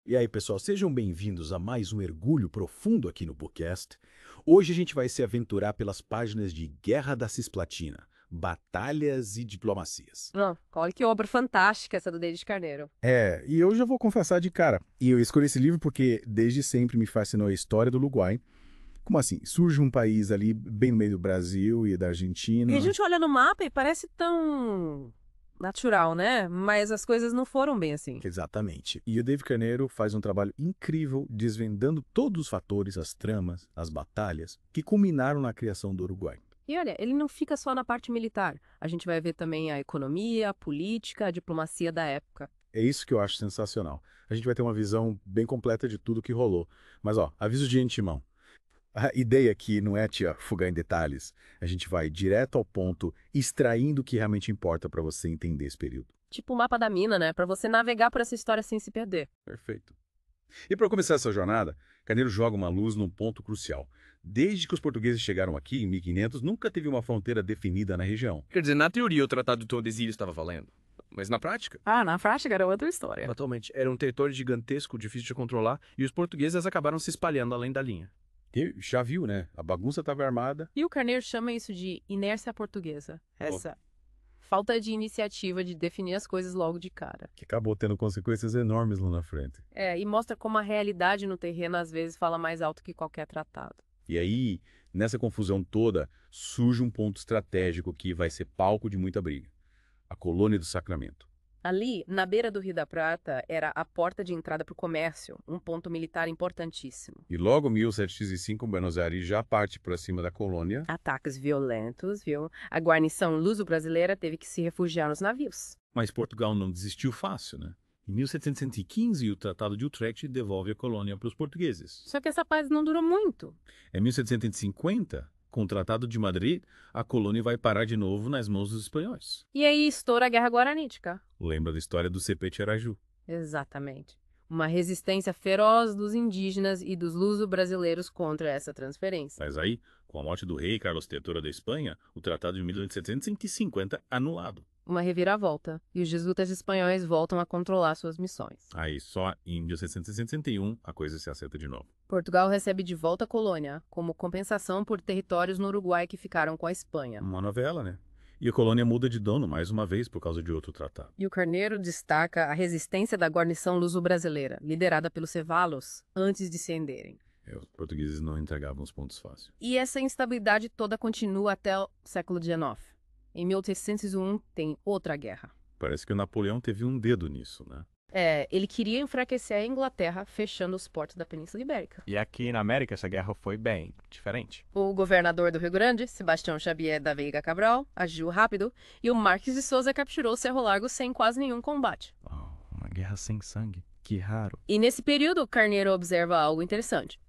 E aí, pessoal, sejam bem-vindos a mais um mergulho profundo aqui no Bookcast. Hoje a gente vai se aventurar pelas páginas de Guerra da Cisplatina, Batalhas e Diplomacias. Olha que obra fantástica essa do David Carneiro. E eu já vou confessar de cara, e eu escolhi esse livro porque desde sempre me fascinou a história do Uruguai. Como assim? Surge um país ali bem no meio do Brasil e da Argentina. E a gente olha no mapa e parece tão natural, né? Mas as coisas não foram bem assim. Exatamente. E o David Carneiro faz um trabalho incrível desvendando todos os fatores, as tramas, as batalhas que culminaram na criação do Uruguai. E olha, ele não fica só na parte militar. A gente vai ver também a economia, a política, a diplomacia da época. É isso que eu acho sensacional. A gente vai ter uma visão bem completa de tudo que rolou. Mas, ó, aviso de antemão. A ideia aqui não é te afogar em detalhes. A gente vai direto ao ponto, extraindo o que realmente importa para você entender esse período. Tipo o mapa da mina, né? Pra você navegar por essa história sem se perder. Perfeito. E para começar essa jornada, Carneiro joga uma luz num ponto crucial. Desde que os portugueses chegaram aqui, em 1500, nunca teve uma fronteira definida na região. Quer dizer, na teoria o Tratado de Tordesilhas estava valendo. Mas na prática, Na prática era outra história. atualmente, era um território gigantesco, difícil de controlar, e os portugueses acabaram se espalhando além da linha. E já viu, né? A bagunça estava armada. E o Carneiro chama isso de inércia portuguesa. Essa falta de iniciativa de definir as coisas logo de cara. Que acabou tendo consequências enormes lá na frente. E mostra como a realidade no terreno às vezes fala mais alto que qualquer tratado. E aí, nessa confusão toda, surge um ponto estratégico que vai ser palco de muita briga. A colônia do Sacramento. Ali, na beira do Rio da Prata, era a porta de entrada para o comércio, um ponto militar importantíssimo. E logo em 1705, Buenos Aires já parte para cima da colônia. Ataques violentos, viu? A guarnição luso-brasileira teve que se refugiar nos navios. Mas Portugal não desistiu fácil, né? Em 1715, o Tratado de Utrecht devolve a colônia para os portugueses. Só que essa paz não durou muito. Em 1750, com o Tratado de Madrid, a colônia vai parar de novo nas mãos dos espanhóis. E aí estoura a Guerra Guaranítica. Lembra da história do Cepete Araju? Exatamente. Uma resistência feroz dos indígenas e dos luso-brasileiros contra essa transferência. Mas aí, com a morte do rei Carlos III da Espanha, o Tratado de 1750 anulado. Uma reviravolta, e os jesuítas espanhóis voltam a controlar suas missões. Aí, só em 1761, a coisa se acerta de novo. Portugal recebe de volta a colônia, como compensação por territórios no Uruguai que ficaram com a Espanha. Uma novela, né? E a colônia muda de dono mais uma vez por causa de outro tratado. E o Carneiro destaca a resistência da guarnição luso-brasileira, liderada pelos Cevalos, antes de se renderem. Os portugueses não entregavam os pontos fáceis. E essa instabilidade toda continua até o século XIX. Em 1801 tem outra guerra. Parece que o Napoleão teve um dedo nisso, né? Ele queria enfraquecer a Inglaterra, fechando os portos da Península Ibérica. E aqui na América essa guerra foi bem diferente. O governador do Rio Grande, Sebastião Xavier da Veiga Cabral, agiu rápido e o Marques de Souza capturou Cerro Largo sem quase nenhum combate. Uma guerra sem sangue. Que raro. E nesse período, Carneiro observa algo interessante.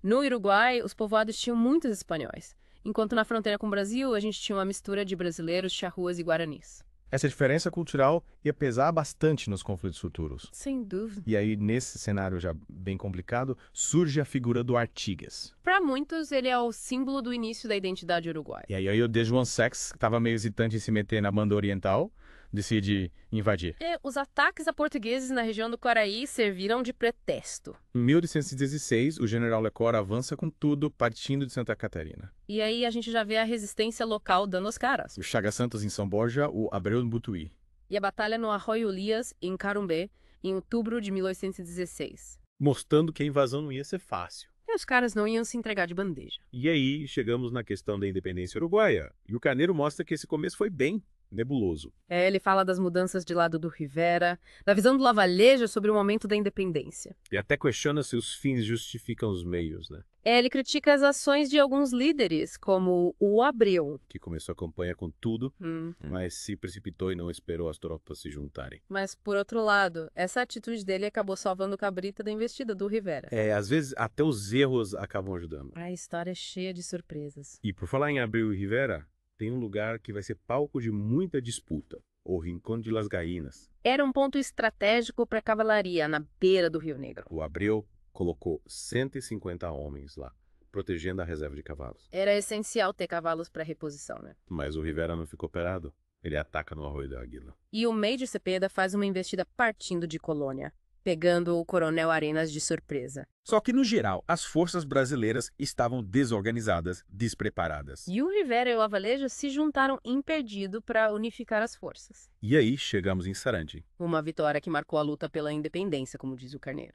No Uruguai, os povoados tinham muitos espanhóis, enquanto na fronteira com o Brasil, a gente tinha uma mistura de brasileiros, charruas e guaranis. Essa diferença cultural ia pesar bastante nos conflitos futuros. Sem dúvida. E aí, nesse cenário já bem complicado, surge a figura do Artigas. Para muitos, ele é o símbolo do início da identidade uruguaia. E aí o de João Sex, que estava meio hesitante em se meter na banda oriental, decide invadir. Os ataques a portugueses na região do Quaraí serviram de pretexto. Em 1816, o general Lecor avança com tudo, partindo de Santa Catarina. E aí a gente já vê a resistência local dando os caras. O Chagas Santos em São Borja, o Abreu do Butuí. E a batalha no Arroio Lias, em Carumbé, em outubro de 1816. Mostrando que a invasão não ia ser fácil. E os caras não iam se entregar de bandeja. E aí chegamos na questão da independência uruguaia. E o Carneiro mostra que esse começo foi bem nebuloso. Ele fala das mudanças de lado do Rivera, da visão do Lavalleja sobre o momento da independência. E até questiona se os fins justificam os meios, né? Ele critica as ações de alguns líderes, como o Abreu. Que começou a campanha com tudo, mas se precipitou e não esperou as tropas se juntarem. Mas, por outro lado, essa atitude dele acabou salvando o cabrita da investida do Rivera. Às vezes até os erros acabam ajudando. A história é cheia de surpresas. E por falar em Abreu e Rivera, tem um lugar que vai ser palco de muita disputa, o Rincón de las Gainas. Era um ponto estratégico para a cavalaria, na beira do Rio Negro. O Abreu colocou 150 homens lá, protegendo a reserva de cavalos. Era essencial ter cavalos para reposição, né? Mas o Rivera não ficou operado. Ele ataca no Arroio da Águila. E o Meio de Cepeda faz uma investida partindo de Colônia. pegando o coronel Arenas de surpresa. Só que, no geral, as forças brasileiras estavam desorganizadas, despreparadas. E o Rivera e o Lavalejo se juntaram impedido para unificar as forças. E aí chegamos em Sarandi. Uma vitória que marcou a luta pela independência, como diz o Carneiro.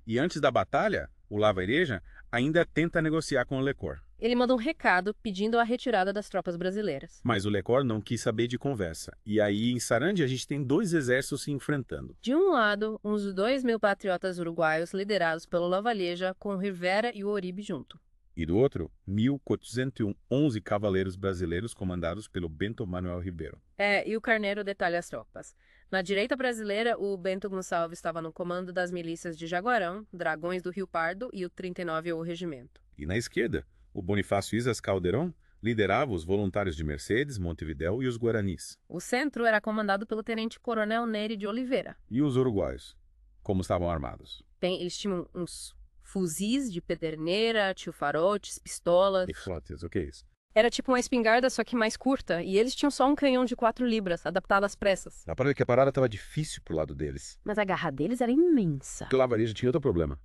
E antes da batalha, o Lavareja ainda tenta negociar com o Lecor. Ele manda um recado pedindo a retirada das tropas brasileiras. Mas o Lecor não quis saber de conversa. E aí, em Sarandi, a gente tem dois exércitos se enfrentando. De um lado, uns 2.000 patriotas uruguaios liderados pelo Lavalleja, com o Rivera e o Oribe junto. E do outro, 1.411 cavaleiros brasileiros comandados pelo Bento Manuel Ribeiro. E o Carneiro detalha as tropas. Na direita brasileira, o Bento Gonçalves estava no comando das milícias de Jaguarão, Dragões do Rio Pardo e o 39º Regimento. E na esquerda, o Bonifácio Isas Caldeirão liderava os voluntários de Mercedes, Montevidéu e os Guaranis. O centro era comandado pelo tenente-coronel Nery de Oliveira. E os uruguaios, como estavam armados? Eles tinham uns fuzis de pederneira, tio-farotes, pistolas. E flotes, o que é isso? Era tipo uma espingarda, só que mais curta, e eles tinham só um canhão de 4 libras, adaptado às pressas. Dá pra ver que a parada estava difícil pro lado deles. Mas a garra deles era imensa. O Lavareja tinha outro problema.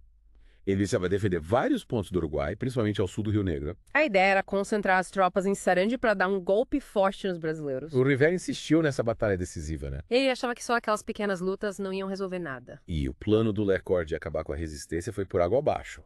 Ele precisava defender vários pontos do Uruguai, principalmente ao sul do Rio Negro. A ideia era concentrar as tropas em Sarandi para dar um golpe forte nos brasileiros. O Rivera insistiu nessa batalha decisiva, né? Ele achava que só aquelas pequenas lutas não iam resolver nada. E o plano do Lecor de acabar com a resistência foi por água abaixo.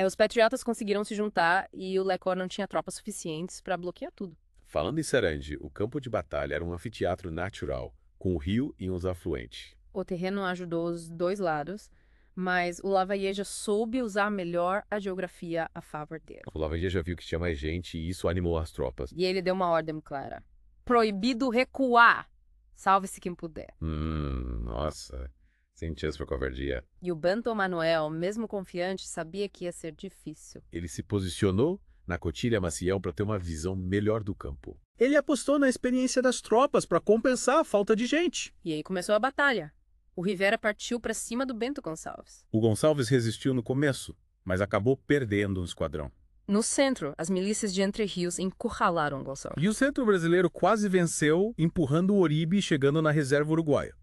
Os patriotas conseguiram se juntar e o Lecor não tinha tropas suficientes para bloquear tudo. Falando em Sarandi, o campo de batalha era um anfiteatro natural, com o rio e uns afluentes. O terreno ajudou os dois lados, mas o Lavalleja soube usar melhor a geografia a favor dele. O Lavareja viu que tinha mais gente e isso animou as tropas. E ele deu uma ordem clara. Proibido recuar. Salve-se quem puder. Nossa, sem chance pra covardia. E o Bento Manuel, mesmo confiante, sabia que ia ser difícil. Ele se posicionou na Cotilha Maciel para ter uma visão melhor do campo. Ele apostou na experiência das tropas para compensar a falta de gente. E aí começou a batalha. O Rivera partiu para cima do Bento Gonçalves. O Gonçalves resistiu no começo, mas acabou perdendo um esquadrão. No centro, as milícias de Entre Rios encurralaram Gonçalves. E o centro brasileiro quase venceu, empurrando o Oribe e chegando na reserva uruguaia,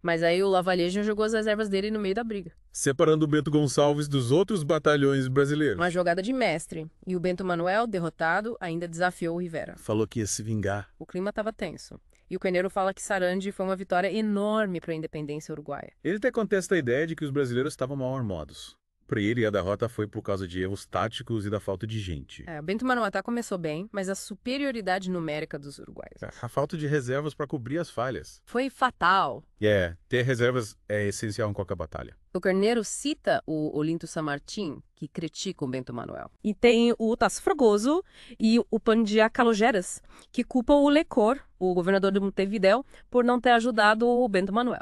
Mas aí o Lavalleja jogou as reservas dele no meio da briga. separando o Bento Gonçalves dos outros batalhões brasileiros. Uma jogada de mestre. E o Bento Manuel, derrotado, ainda desafiou o Rivera. Falou que ia se vingar. O clima estava tenso. E o Carneiro fala que Sarandi foi uma vitória enorme para a independência uruguaia. Ele até contesta a ideia de que os brasileiros estavam mal armados. Para ele, a derrota foi por causa de erros táticos e da falta de gente. O Bento Manuel até começou bem, mas a superioridade numérica dos uruguaios A falta de reservas para cobrir as falhas. foi fatal. Ter reservas é essencial em qualquer batalha. O Carneiro cita o Olinto Samartim, que critica o Bento Manuel. E tem o Tasso Fragoso e o Pandia Calogeras, que culpam o Lecor, o governador de Montevidéu, por não ter ajudado o Bento Manuel.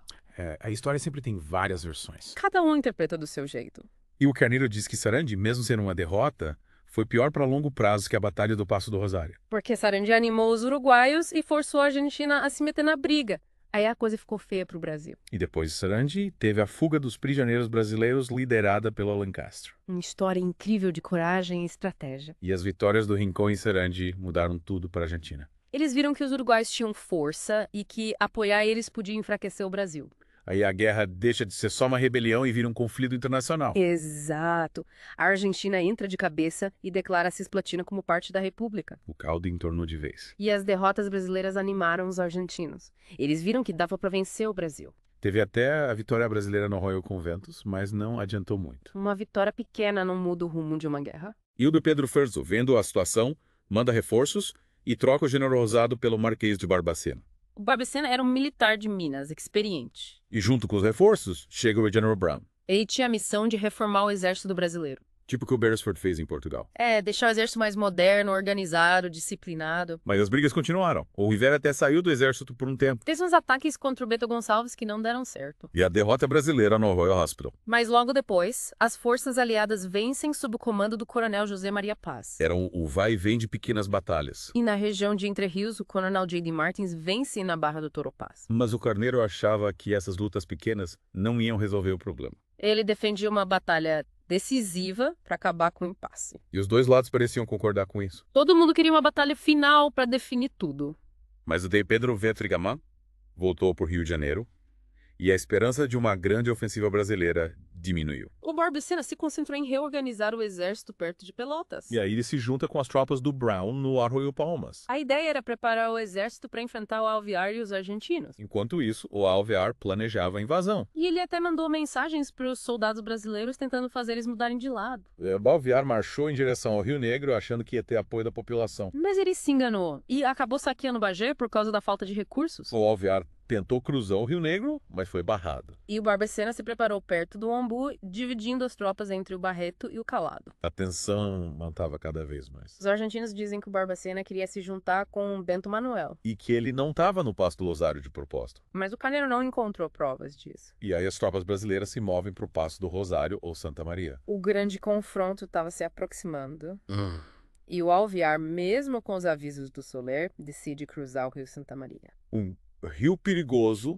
A história sempre tem várias versões. Cada um interpreta do seu jeito. E o Carneiro diz que Sarandi, mesmo sendo uma derrota, foi pior para longo prazo que a Batalha do Passo do Rosário. Porque Sarandi animou os uruguaios e forçou a Argentina a se meter na briga. Aí a coisa ficou feia para o Brasil. E depois de Sarandi, teve a fuga dos prisioneiros brasileiros liderada pelo Alencastre. Uma história incrível de coragem e estratégia. E as vitórias do Rincón em Sarandi mudaram tudo para a Argentina. Eles viram que os uruguaios tinham força e que apoiar eles podia enfraquecer o Brasil. Aí a guerra deixa de ser só uma rebelião e vira um conflito internacional. Exato. A Argentina entra de cabeça e declara a Cisplatina como parte da República. O caldo entornou de vez. E as derrotas brasileiras animaram os argentinos. Eles viram que dava para vencer o Brasil. Teve até a vitória brasileira no Arroio Conventos, mas não adiantou muito. Uma vitória pequena não muda o rumo de uma guerra. E o do Pedro Ferzo, vendo a situação, manda reforços e troca o General Rosado pelo Marquês de Barbacena. O Barbacena era um militar de Minas, experiente. E junto com os reforços, chega o General Brown. Ele tinha a missão de reformar o exército brasileiro. Tipo o que o Beresford fez em Portugal. Deixar o exército mais moderno, organizado, disciplinado. Mas as brigas continuaram. O Rivera até saiu do exército por um tempo. Teve uns ataques contra o Bento Gonçalves que não deram certo. E a derrota brasileira no Royal Hospital. Mas logo depois, as forças aliadas vencem sob o comando do coronel José Maria Paz. Era o vai e vem de pequenas batalhas. E na região de Entre Rios, o coronel J.D. Martins vence na Barra do Toropaz. Mas o Carneiro achava que essas lutas pequenas não iam resolver o problema. Ele defendia uma batalha decisiva para acabar com o impasse. E os dois lados pareciam concordar com isso. Todo mundo queria uma batalha final para definir tudo. Mas o Dei Pedro Vettrigaman voltou para o Rio de Janeiro e a esperança de uma grande ofensiva brasileira diminuiu. O Barbacena se concentrou em reorganizar o exército perto de Pelotas. E aí ele se junta com as tropas do Brown no Arroio Palmas. A ideia era preparar o exército para enfrentar o Alvear e os argentinos. Enquanto isso, o Alvear planejava a invasão. E ele até mandou mensagens para os soldados brasileiros tentando fazer eles mudarem de lado. O Alvear marchou em direção ao Rio Negro, achando que ia ter apoio da população. Mas ele se enganou e acabou saqueando Bagé por causa da falta de recursos. O Alvear tentou cruzar o Rio Negro, mas foi barrado. E o Barbacena se preparou perto do Ombu, dividindo as tropas entre o Barreto e o Calado. A tensão aumentava cada vez mais. Os argentinos dizem que o Barbacena queria se juntar com Bento Manuel, E que ele não estava no Passo do Rosário de propósito. mas o Carneiro não encontrou provas disso. E aí as tropas brasileiras se movem para o Passo do Rosário ou Santa Maria. O grande confronto estava se aproximando. E o Alvear, mesmo com os avisos do Soler, decide cruzar o Rio Santa Maria. Um rio perigoso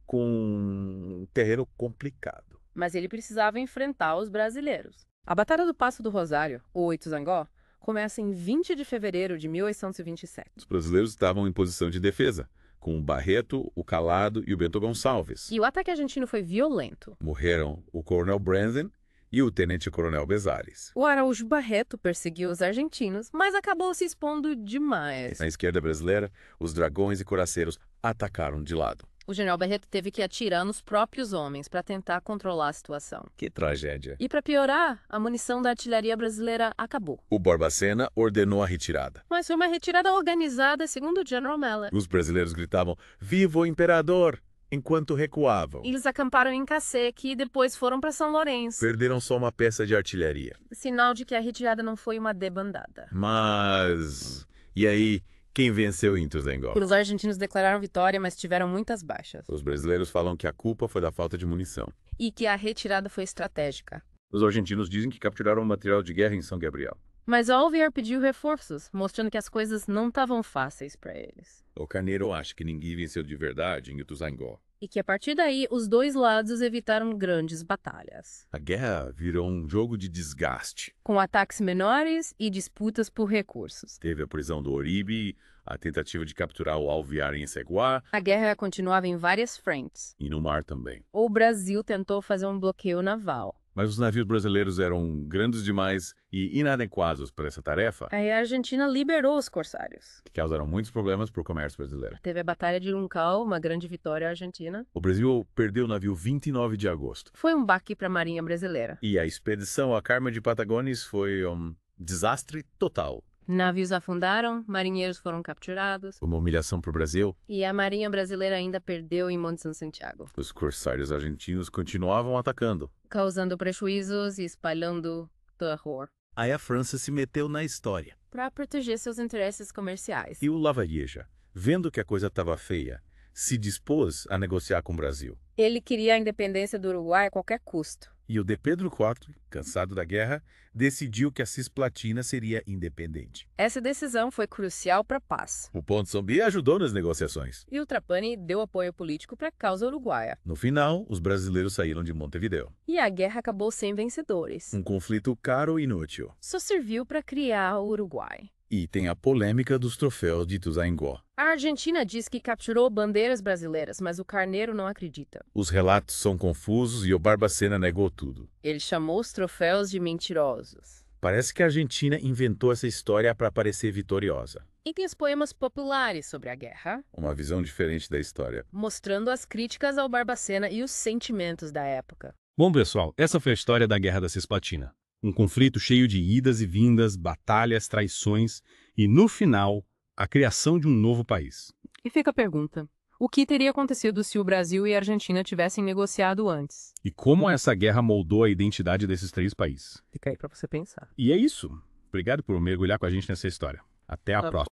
com um terreno complicado. Mas ele precisava enfrentar os brasileiros. A Batalha do Passo do Rosário, ou Ituzaingó, começa em 20 de fevereiro de 1827. Os brasileiros estavam em posição de defesa, com o Barreto, o Calado e o Bento Gonçalves. E o ataque argentino foi violento. Morreram o Coronel Brandon e o Tenente-Coronel Bezares. O Araújo Barreto perseguiu os argentinos, mas acabou se expondo demais. Na esquerda brasileira, os dragões e coraceiros atacaram de lado. O general Barreto teve que atirar nos próprios homens para tentar controlar a situação. Que tragédia. E para piorar, a munição da artilharia brasileira acabou. O Barbacena ordenou a retirada. Mas foi uma retirada organizada, segundo o General Mellor. Os brasileiros gritavam, "Viva o Imperador!" enquanto recuavam. Eles acamparam em Caceque e depois foram para São Lourenço. Perderam só uma peça de artilharia. Sinal de que a retirada não foi uma debandada. Mas... E aí, quem venceu em Ituzaingó? Os argentinos declararam vitória, mas tiveram muitas baixas. Os brasileiros falam que a culpa foi da falta de munição. E que a retirada foi estratégica. Os argentinos dizem que capturaram material de guerra em São Gabriel. Mas Alvear pediu reforços, mostrando que as coisas não estavam fáceis para eles. O Carneiro acha que ninguém venceu de verdade em Ituzaingó. E que a partir daí, os dois lados evitaram grandes batalhas, A guerra virou um jogo de desgaste. com ataques menores e disputas por recursos. Teve a prisão do Oribe, a tentativa de capturar o Alvear em Ceguá A guerra continuava em várias frentes. e no mar também. O Brasil tentou fazer um bloqueio naval. Mas os navios brasileiros eram grandes demais e inadequados para essa tarefa, Aí a Argentina liberou os corsários. que causaram muitos problemas para o comércio brasileiro. Teve a Batalha de Luncal, uma grande vitória argentina. O Brasil perdeu o navio 29 de agosto. Foi um baque para a Marinha Brasileira. E a expedição a Carmen de Patagones foi um desastre total. Navios afundaram, marinheiros foram capturados. Uma humilhação para o Brasil. E a Marinha Brasileira ainda perdeu em Monte São Santiago, Os corsários argentinos continuavam atacando. causando prejuízos e espalhando terror Aí a França se meteu na história. para proteger seus interesses comerciais. E o Lavalleja, vendo que a coisa estava feia, se dispôs a negociar com o Brasil. Ele queria a independência do Uruguai a qualquer custo. E o de Pedro IV, cansado da guerra, decidiu que a Cisplatina seria independente. Essa decisão foi crucial para a paz. O Ponte Zumbi ajudou nas negociações. E o Trapani deu apoio político para a causa uruguaia. No final, os brasileiros saíram de Montevideo. E a guerra acabou sem vencedores. Um conflito caro e inútil. Só serviu para criar o Uruguai. E tem a polêmica dos troféus de Ituzaingó. A Argentina diz que capturou bandeiras brasileiras, mas o Carneiro não acredita. Os relatos são confusos e o Barbacena negou tudo. Ele chamou os troféus de mentirosos. Parece que a Argentina inventou essa história para parecer vitoriosa. E tem os poemas populares sobre a guerra, Uma visão diferente da história. mostrando as críticas ao Barbacena e os sentimentos da época. Bom, pessoal, essa foi a história da Guerra da Cisplatina. Um conflito cheio de idas e vindas, batalhas, traições e, no final, a criação de um novo país. E fica a pergunta: o que teria acontecido se o Brasil e a Argentina tivessem negociado antes? E como essa guerra moldou a identidade desses três países. Fica aí para você pensar. E é isso. Obrigado por mergulhar com a gente nessa história. Até a Tá bom. próxima.